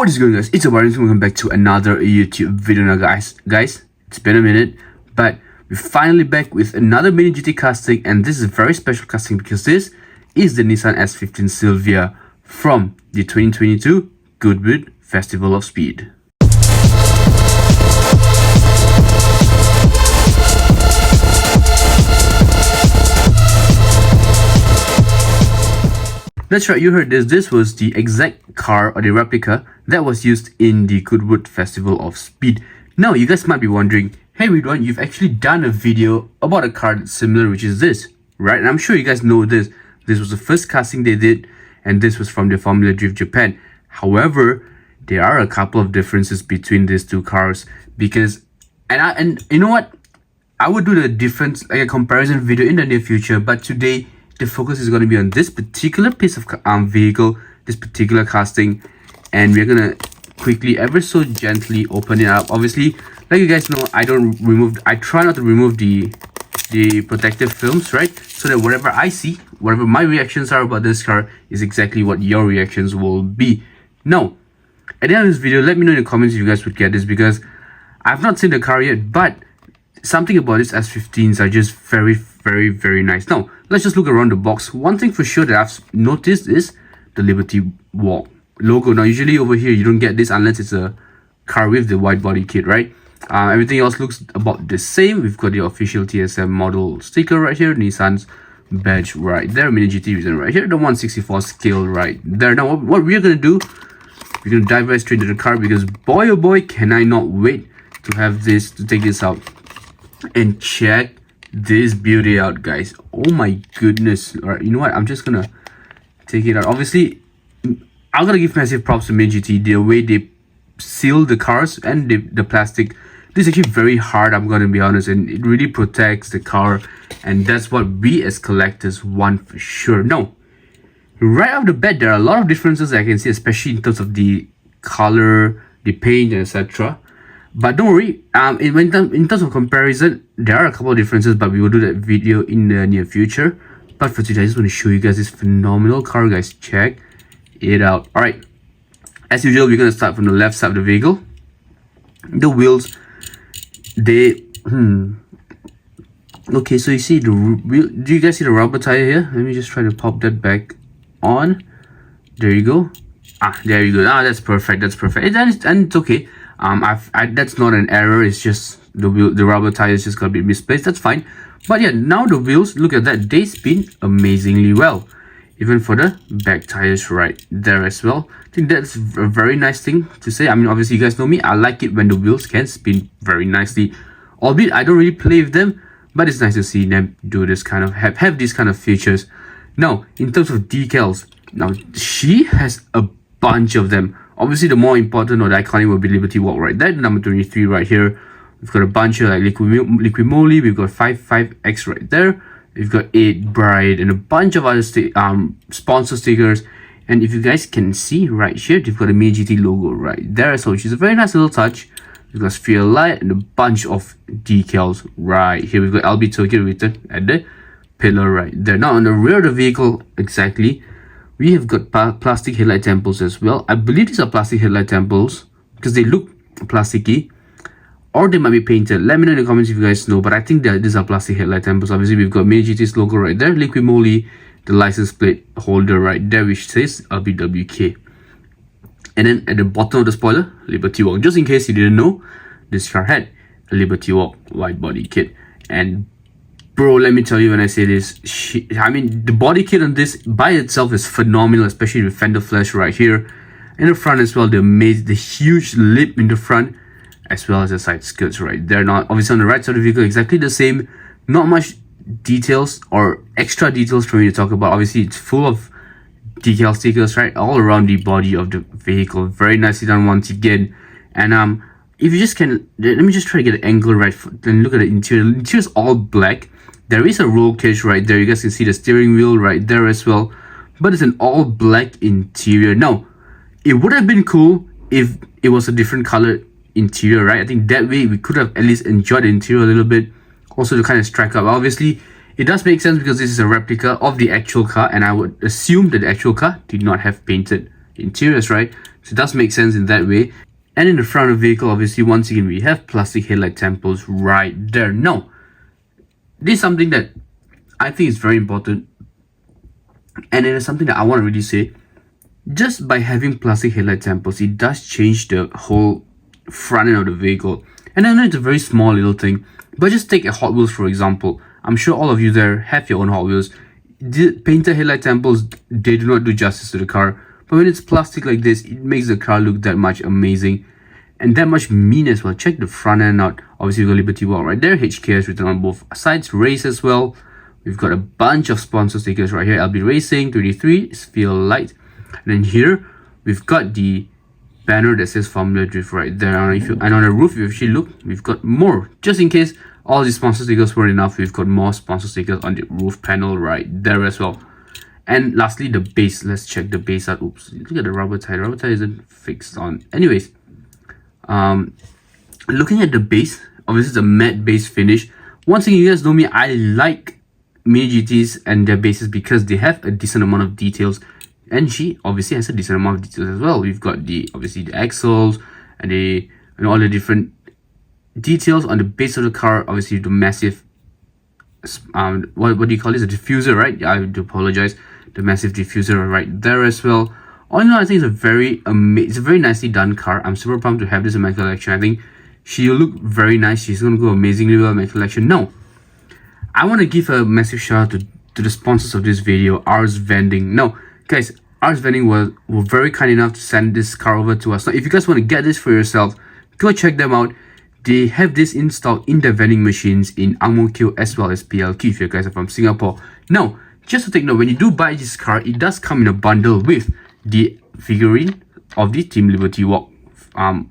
What is going on, guys? It's RdnRacing. Welcome back to another YouTube video now, guys. It's been a minute, but we're finally back with another MiniGT casting, and this is a very special casting because this is the Nissan S15 Silvia from the 2022 Goodwood Festival of Speed. That's right, you heard this. This was the exact car or the replica that was used in the Goodwood Festival of Speed. Now, you guys might be wondering, hey Ridwan, you've actually done a video about a car that's similar, which is this, right? And I'm sure you guys know this. This was the first casting they did, and this was from the Formula Drift Japan. However, there are a couple of differences between these two cars because, and you know what? I would do the difference, like a comparison video in the near future, but today, the focus is going to be on this particular piece of vehicle, this particular casting, and we're going to quickly, ever so gently open it up. Obviously, like you guys know, I try not to remove the protective films, right? So that whatever I see, whatever my reactions are about this car is exactly what your reactions will be. Now, at the end of this video, let me know in the comments if you guys would get this, because I've not seen the car yet, but something about these S15s are just very nice. Now, let's just look around the box. One thing for sure that I've noticed is the Liberty Walk logo. Now, usually over here, you don't get this unless it's a car with the wide body kit, right? Everything else looks about the same. We've got the official TSM model sticker right here, Nissan's badge right there, MiniGT reason right here, the 164 scale right there. Now, what we're going to do, we're going to dive right straight into the car because boy oh boy, can I not wait to have this, to take this out and check this beauty out, guys. Oh my goodness. All right, you know what, I'm just gonna take it out. Obviously, I'm gonna give massive props to MiniGT, the way they seal the cars and the plastic. This is actually very hard, I'm gonna be honest, and it really protects the car, and that's what we as collectors want for sure. Now, right off the bat, there are a lot of differences I can see, especially in terms of the color, the paint, etc. But don't worry, in terms of comparison, there are a couple of differences, but we will do that video in the near future. But for today, I just want to show you guys this phenomenal car, guys. Check it out. Alright, as usual, we're going to start from the left side of the vehicle. The wheels, okay, so you see the wheel. Do you guys see the rubber tire here? Let me just try to pop that back on. There you go. There you go. That's perfect. That's perfect. And it's okay. That's not an error, it's just the rubber tire is just gonna be misplaced. That's fine. But yeah, now the wheels, look at that, they spin amazingly well, even for the back tires right there as well. I think that's a very nice thing to say. I mean, obviously you guys know me, I like it when the wheels can spin very nicely, albeit I don't really play with them, but it's nice to see them do this kind of have these kind of features. Now, in terms of decals, now she has a bunch of them. Obviously, the more important or the iconic will be Liberty Walk right there, number 23 right here. We've got a bunch of like Liquid Moly, we've got 5X right there. We've got 8 Bride and a bunch of other sponsor stickers. And if you guys can see right here, you've got a MiniGT logo right there. So which is a very nice little touch. We've got Sphere Light and a bunch of decals right here. We've got LB Tokyo written at the pillar right there. Now on the rear of the vehicle, exactly, we have got plastic headlight temples as well. I believe these are plastic headlight temples because they look plasticky, or they might be painted. Let me know in the comments if you guys know, but I think that these are plastic headlight temples. Obviously, we've got MiniGT's logo right there, Liquid Moly, the license plate holder right there, which says LBWK. And then at the bottom of the spoiler, Liberty Walk. Just in case you didn't know, this car had a Liberty Walk wide body kit. And bro, let me tell you when I say this, I mean, the body kit on this by itself is phenomenal, especially the fender flash right here. In the front as well, the huge lip in the front, as well as the side skirts right there. Now, obviously on the right side of the vehicle, exactly the same. Not much details or extra details for me to talk about. Obviously, it's full of decal stickers right all around the body of the vehicle. Very nicely done once again. And if you just can, let me just try to get the angle right and look at the interior. The interior is all black. There is a roll cage right there. You guys can see the steering wheel right there as well. But it's an all black interior. Now, it would have been cool if it was a different color interior, right? I think that way we could have at least enjoyed the interior a little bit. Also to kind of strike up. Obviously, it does make sense because this is a replica of the actual car. And I would assume that the actual car did not have painted interiors, right? So it does make sense in that way. And in the front of the vehicle, obviously, once again, we have plastic headlight temples right there. Now, this is something that I think is very important, and it is something that I want to really say. Just by having plastic headlight temples, it does change the whole front end of the vehicle. And I know it's a very small little thing, but just take a Hot Wheels for example. I'm sure all of you there have your own Hot Wheels. The painted headlight temples, they do not do justice to the car. But when it's plastic like this, it makes the car look that much amazing and that much mean as well. Check the front end out. Obviously, we've got Liberty Walk right there. HKS written on both sides. Race as well. We've got a bunch of sponsor stickers right here. RdnRacing 23, Sphere Light. And then here, we've got the banner that says Formula Drift right there. And on the roof, if you actually look, we've got more. Just in case all these sponsor stickers weren't enough, we've got more sponsor stickers on the roof panel right there as well. And lastly, the base. Let's check the base out. Oops, look at the rubber tie. The rubber tie isn't fixed on. Anyways, looking at the base, obviously it's a matte base finish. Once again, you guys know me, I like MiniGTs and their bases because they have a decent amount of details. And she obviously has a decent amount of details as well. We've got obviously the axles and all the different details on the base of the car. Obviously the massive what do you call this, a diffuser, right? I do apologize, the massive diffuser right there as well. All in all, I think it's a very nicely done car. I'm super pumped to have this in my collection. I think she'll look very nice. She's gonna go amazingly well in my collection. Now, I want to give a massive shout out to the sponsors of this video, Vending. Now, guys, Vending were very kind enough to send this car over to us. Now, if you guys want to get this for yourself, go check them out. They have this installed in their vending machines in Mo Kio as well as PLQ if you guys are from Singapore. Now, just to take note, when you do buy this car, it does come in a bundle with the figurine of the Team Liberty Walk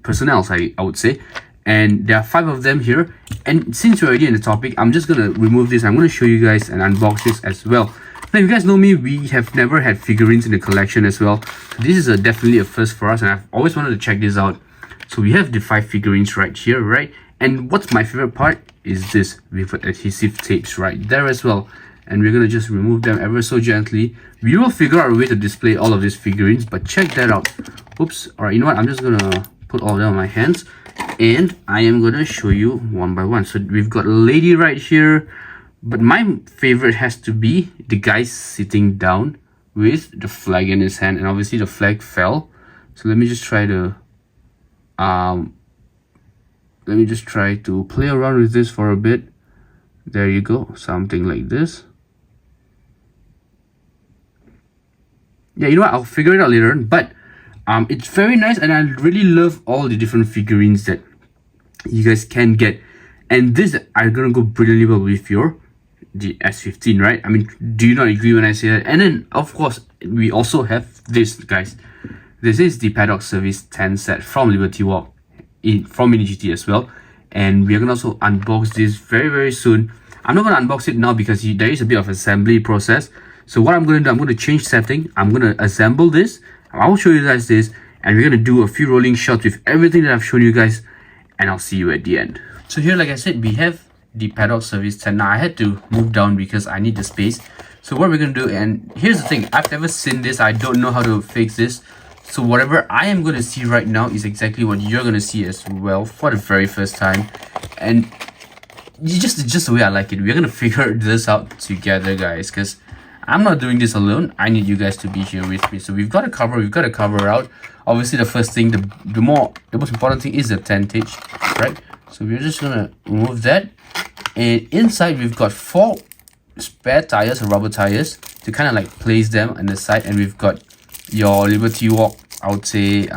personnel, I would say. And there are 5 of them here. And since we're already in the topic, I'm just going to remove this. I'm going to show you guys and unbox this as well. Now, if you guys know me, we have never had figurines in the collection as well. So this is definitely a first for us, and I've always wanted to check this out. So we have the 5 figurines right here, right? And what's my favorite part is this. We've got adhesive tapes right there as well. And we're going to just remove them ever so gently. We will figure out a way to display all of these figurines, but check that out. Oops. Alright, you know what? I'm just going to put all of them on my hands. And I am going to show you one by one. So we've got a lady right here. But my favorite has to be the guy sitting down with the flag in his hand. And obviously the flag fell. So let me just try to play around with this for a bit. There you go, something like this. Yeah, you know what, I'll figure it out later on, but it's very nice, and I really love all the different figurines that you guys can get. And this are gonna go brilliantly well with the S15, right? I mean, do you not agree when I say that? And then of course we also have this, guys. This is the Paddock Service 10 set from Liberty Walk, from MiniGT as well. And we're gonna also unbox this very, very soon. I'm not gonna unbox it now because there is a bit of assembly process. So what I'm gonna do, I'm gonna change setting. I'm gonna assemble this. I will show you guys this, and we're gonna do a few rolling shots with everything that I've shown you guys, and I'll see you at the end. So here, like I said, we have the Paddock Service 10. Now I had to move down because I need the space. So what we're gonna do, and here's the thing, I've never seen this. I don't know how to fix this. So whatever I am going to see right now is exactly what you're going to see as well for the very first time. And just the way I like it. We're going to figure this out together, guys, because I'm not doing this alone. I need you guys to be here with me. So we've got a cover out. Obviously the first thing, the most important thing is the tentage, right? So we're just going to remove that. And inside we've got 4 spare tires or rubber tires to kind of like place them on the side. And we've got your Liberty Walk, I would say,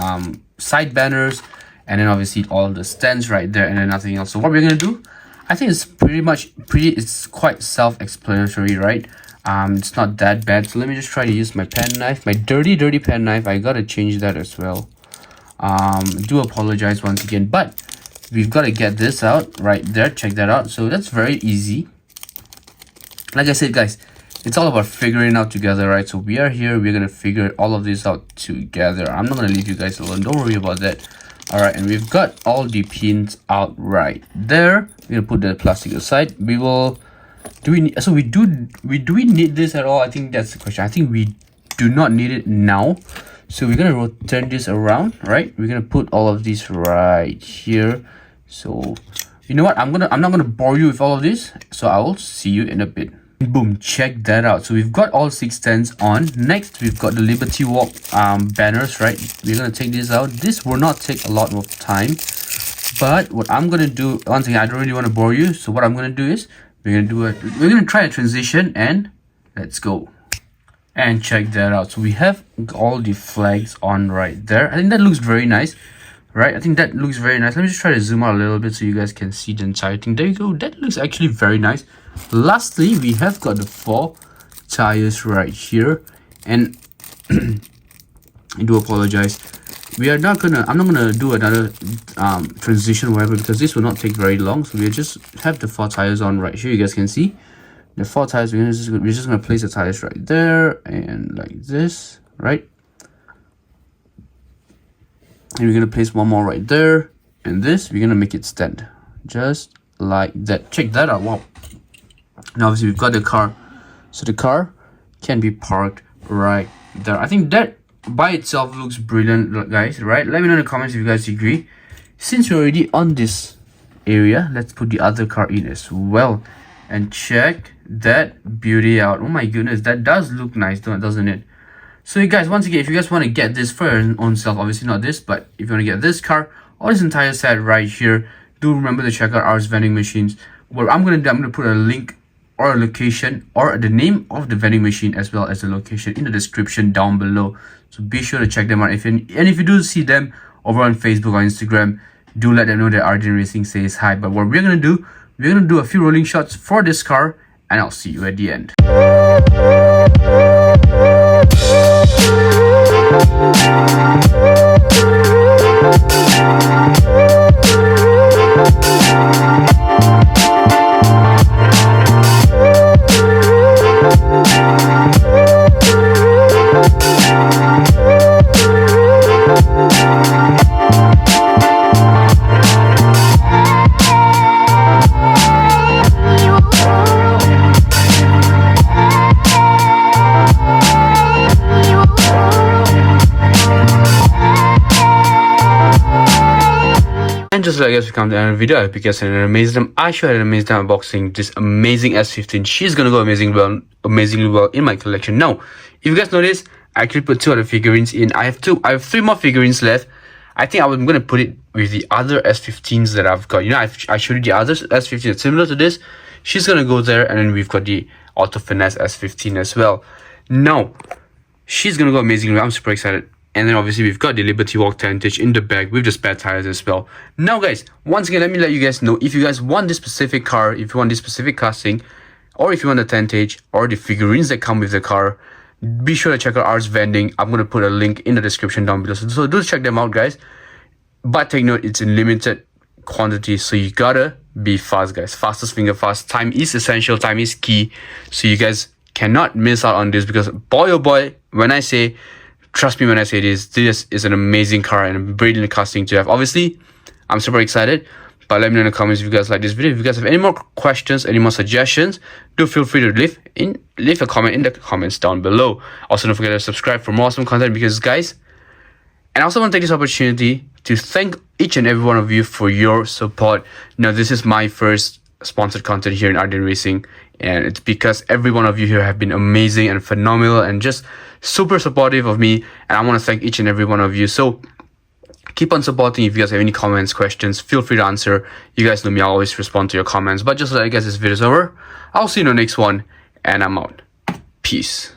side banners, and then obviously all the stands right there, and then nothing else. So what we're gonna do, I think it's it's quite self-explanatory, right? It's not that bad. So let me just try to use my pen knife, my dirty pen knife. I gotta change that as well. Do apologize once again, but we've got to get this out right there. Check that out. So that's very easy. Like I said, guys, it's all about figuring out together, right? So we are here, we're gonna figure all of this out together. I'm not gonna leave you guys alone, don't worry about that. All right, and we've got all the pins out right there. We're gonna put the plastic aside. We will do we need this at all? I think that's the question. I think we do not need it now. So we're gonna turn this around, right? We're gonna put all of these right here. So you know what, I'm not gonna bore you with all of this, so I will see you in a bit. Boom, check that out. So we've got all 6 stands on. Next we've got the Liberty Walk banners, right? We're gonna take this out. This will not take a lot of time, but what I'm gonna do, once again, I don't really want to bore you, so what I'm gonna do is we're gonna try a transition, and let's go. And check that out. So we have all the flags on right there. I think that looks very nice, right? I think that looks very nice. Let me just try to zoom out a little bit so you guys can see the entire thing. There you go. That looks actually very nice. Lastly, we have got the 4 tires right here, and I do apologize. I'm not gonna do another transition or whatever, because this will not take very long. So we just have the 4 tires on right here. You guys can see the 4 tires. We're just gonna place the tires right there, and like this, right? And we're gonna place one more right there, and this we're gonna make it stand just like that. Check that out. Wow. Now obviously we've got the car, so the car can be parked right there. I think that by itself looks brilliant, guys, right? Let me know in the comments if you guys agree. Since we're already on this area, let's put the other car in as well, and check that beauty out. Oh my goodness, that does look nice, doesn't it? So you guys, once again, if you guys want to get this for your own self, obviously not this, but if you want to get this car or this entire set right here, do remember to check out our vending machines. What I'm gonna do, I'm gonna put a link or a location or the name of the vending machine as well as the location in the description down below. So be sure to check them out. If you do see them over on Facebook or Instagram, do let them know that RdnRacing says hi. But what we're gonna do a few rolling shots for this car, and I'll see you at the end. And just like us, we come to the end of the video. I hope you guys had an amazing time. I sure had an amazing time unboxing this amazing S15. She's gonna go amazingly well in my collection. Now, if you guys notice, I actually put 2 other figurines in. I have 3 more figurines left. I think I'm gonna put it with the other S15s that I've got. You know, I showed you the other S15 that's similar to this. She's gonna go there, and then we've got the Auto Finesse S15 as well. Now, she's gonna go amazingly well. I'm super excited. And then obviously we've got the Liberty Walk 10-inch in the bag with the spare tires as well. Now guys, once again, let me let you guys know, if you guys want this specific car, if you want this specific casting, or if you want the 10-inch or the figurines that come with the car, be sure to check out ours Vending. I'm going to put a link in the description down below. So do check them out, guys. But take note, it's in limited quantity, so you gotta be fast, guys. Fastest finger fast. Time is essential, time is key. So you guys cannot miss out on this, because boy oh boy, trust me when I say this is an amazing car and a brilliant casting to have. Obviously, I'm super excited, but let me know in the comments if you guys like this video. If you guys have any more questions, any more suggestions, do feel free to leave a comment in the comments down below. Also, don't forget to subscribe for more awesome content, because guys, and I also want to take this opportunity to thank each and every one of you for your support. Now, this is my first sponsored content here in RdnRacing, and it's because every one of you here have been amazing and phenomenal and just super supportive of me, and I want to thank each and every one of you. So keep on supporting. If you guys have any comments, questions, feel free to answer. You guys know me, I'll always respond to your comments. But just like I guess this video is over, I'll see you in the next one, and I'm out. Peace.